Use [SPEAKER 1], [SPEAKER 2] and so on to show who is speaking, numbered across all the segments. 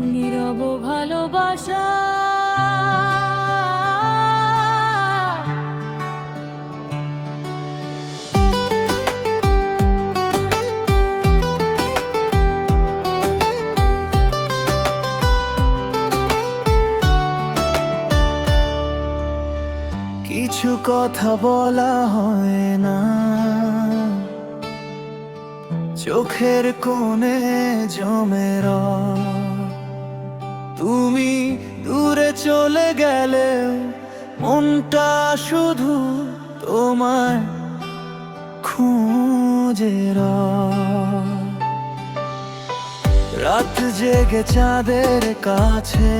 [SPEAKER 1] নীরব ভালোবাসা
[SPEAKER 2] কিছু কথা বলা হয় না, চোখের কোণে জমে রয়। তুমি দূরে চলে গেলে মনটা শুধু তোমায় খুঁজে রয়। রাত জেগে চাঁদের কাছে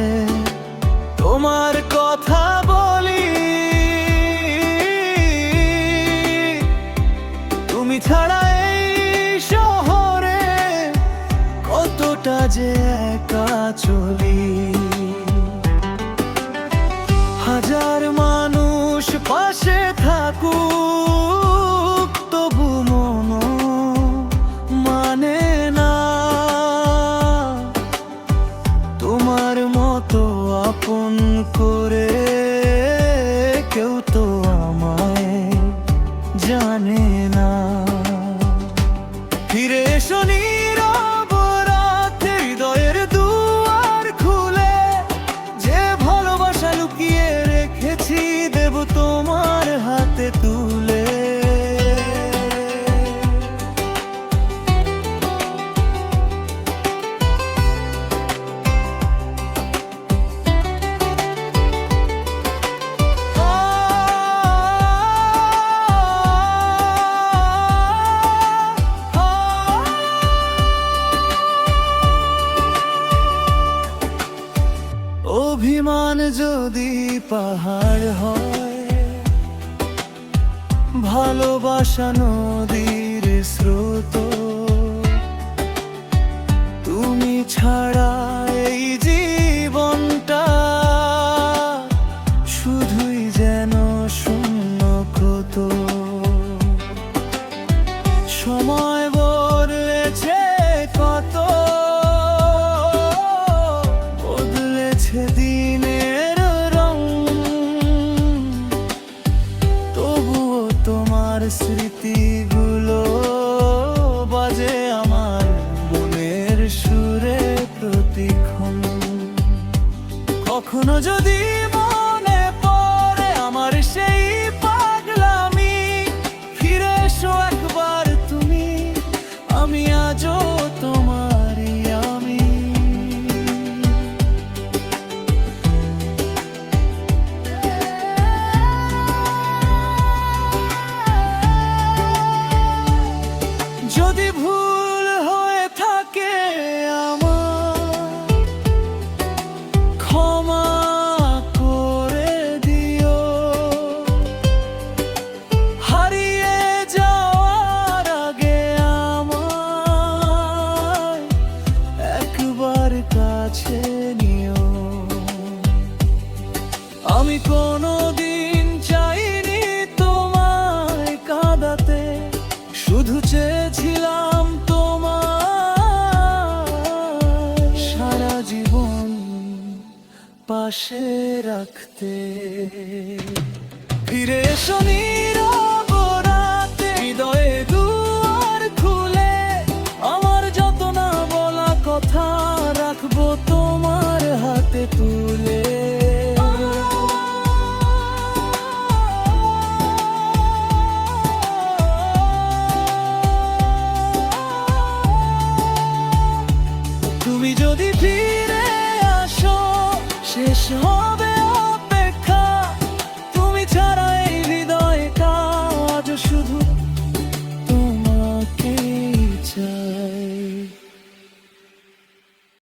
[SPEAKER 2] তোমার কথা বলি, তুমি ছাড়া এই শহরে কতটা যে একা চলি। হাজার মানুষ পাশে থাকুক তবু মন মানে না তোমার মতো আপন করে। কেউ তো আমায় জানে না। ফিরে এসো নীরব রাতে, হৃদয়ের দুয়ার খুলে যে ভালোবাসা লুকিয়ে রেখেছি দেব তোমার হাতে তুলে। অভিমান যদি পাহাড় হয়, ভালোবাসা নদীর স্রোত, তুমি ছাড়া এই জীবনটা শুধুই যেন শূন্য ক্ষত। সময় বদলেছে কত, দিনের রং, তবুও তোমার স্মৃতিগুলো বাজে আমার মনের সুরে প্রতিক্ষণ। কখনো যদি মনে পড়ে আমার সেই পাগলামি, ফিরে এসো একবার তুমি, আমি আজও তোমারই আমি। যদি ভুল হয়ে থাকে আমার, ক্ষমা করে দিও। হারিয়ে যাওয়ার আগে আমায় একবার কাছে নিও। আমি কোনোদিন চাইনি তোমায় কাঁদাতে, শুধু চেয়েছিলাম তোমার সারা জীবন পাশে রাখতে। ফিরে এসো নীরব রাতে, হৃদয়ে দুয়ার খুলে আমার যত না বলা কথা রাখবো তোমার হাতে তুলে। তুমি যদি ফিরে আসো শেষ হবে